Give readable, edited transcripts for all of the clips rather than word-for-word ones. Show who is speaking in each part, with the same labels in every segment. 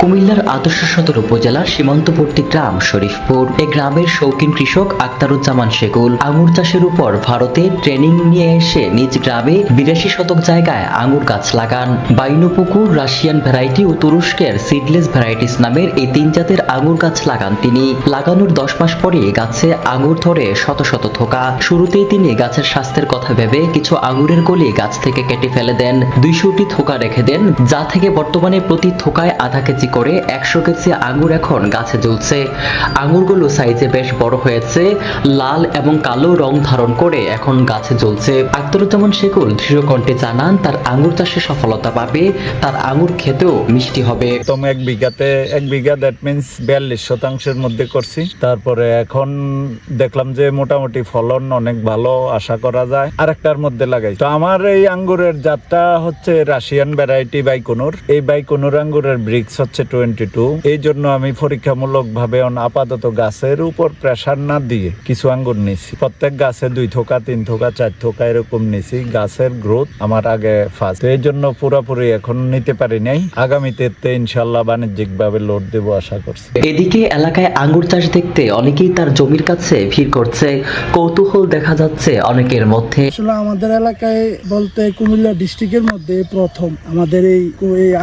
Speaker 1: কুমিল্লার আদর্শ সদর উপজেলার সীমান্তবর্তী গ্রাম শরীফপুর। এই গ্রামের শৌখিন কৃষক আখতারুজ্জামান শেকুল আঙুর চাষের উপর ভারতে ট্রেনিং নিয়ে এসে নিজ গ্রামে 82 শতক জায়গায় আঙুর গাছ লাগান। বাইনুপুকুর, রাশিয়ান ভ্যারাইটি ও তুরস্কের সিডলেস ভ্যারাইটিস নামের এই তিন জাতের আঙুর গাছ লাগান তিনি। লাগানোর 10 মাস পরে গাছে আঙুর ধরে শত শত থোকা। শুরুতেই তিনি গাছের স্বাস্থ্যের কথা ভেবে কিছু আঙুরের কলি গাছ থেকে কেটে ফেলে দেন। 200টি থোকা রেখে দেন, যা থেকে বর্তমানে প্রতি থোকায় আধা কেজি করে 100 কেজি আঙুর এখন গাছে ঝুলছে। আঙুরগুলো সাইজে বেশ বড় হয়েছে, লাল এবং কালো রং ধারণ করে এখন গাছে ঝুলছে। আখতারুজ্জামান শেকুল দৃঢ় কণ্ঠে জানান, তার আঙুর চাষে সফলতা পাবে, তার আঙুর খেতেও মিষ্টি হবে।
Speaker 2: প্রথম এক বিঘা দ্যাট মিন্স 42% মধ্যে করছি। তারপরে এখন দেখলাম যে মোটামুটি ফলন অনেক ভালো আশা করা যায়। আরেকটার মধ্যে লাগাই। তো আমার এই আঙ্গুরের জাতটা হচ্ছে রাশিয়ান ভ্যারাইটি বাইকুনুর। এই বাইকুনুর আঙ্গুরের ব্রিক্স হচ্ছে 22। এই জন্য আমি পরীক্ষামূলক ভাবে আপাতত গাছের উপর প্রেসার না দিয়ে কিছু আঙ্গুর নিছি। প্রত্যেক গাছে 2 থোকা 3 থোকা 4 থোকা এরকম নিছি। গাছের গ্রোথ আমার আগে ফার্স্ট, এই জন্য পুরোপুরি এখন নিতে পারি নাই। আগামীতে ইনশাল্লাহ বাণিজ্যিক ভাবে লোড দেবো আশা করছি।
Speaker 1: এদিকে এলাকায় আঙ্গুর চাষ দেখতে অনেকেই তার জমির কাছে ভিড় করছে। কৌতূহল দেখা যাচ্ছে অনেকের মধ্যে।
Speaker 3: আসলে আমাদের এলাকায় বলতে কুমিল্লা ডিস্ট্রিক্টের মধ্যে প্রথম আমাদের এই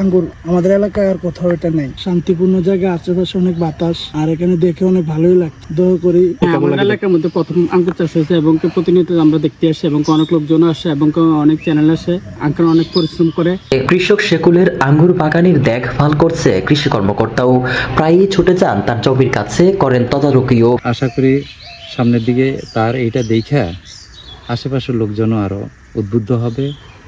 Speaker 3: আঙ্গুর আমাদের এলাকায় আর কোথাও এটা নেই। শান্তিপূর্ণ জায়গা, আশেপাশে অনেক বাতাস, আর এখানে দেখে অনেক ভালোই লাগছে। দয়া করি
Speaker 4: আমাদের এলাকার মধ্যে প্রথম আঙ্গুর চাষ হয়েছে এবং প্রতিনিয়ত আমরা দেখতে আসি এবং অনেক লোকজন আসে এবং অনেক চ্যানেল আসে। আঙ্কেল অনেক পরিশ্রম করে।
Speaker 1: কৃষক শেকুলের আঙ্গুর বাগানের দেখভাল করছে কৃষি কর্মকর্তাও। প্রায়ই ছুটে যান তার জমির কাছে, করেন তদারকিও।
Speaker 5: আশা করি সামনের দিকে তার এইটা দেখে আশেপাশের লোকজনও আরো উদ্বুদ্ধ হবে,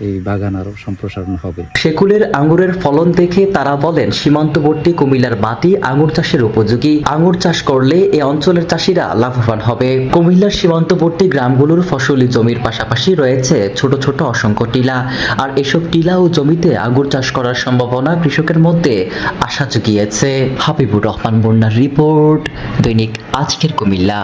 Speaker 5: এই বাগান আরো সম্প্রসারণ হবে।
Speaker 1: শেকুলের আঙ্গুরের ফলন দেখে তারা বলেন, সীমান্তবর্তী কুমিল্লার মাটি আঙ্গুর চাষের উপযোগী। আঙ্গুর চাষ করলে এই অঞ্চলের চাষিরা লাভবান হবে। কুমিল্লার সীমান্তবর্তী গ্রামগুলোর ফসলি জমির পাশাপাশি রয়েছে ছোট ছোট অসংখ্য টিলা, আর এসব টিলা ও জমিতে আঙ্গুর চাষ করার সম্ভাবনা কৃষকের মধ্যে আশা জুগিয়েছে। হাবিবুর রহমান বন্যার রিপোর্ট, দৈনিক আজকের কুমিল্লা।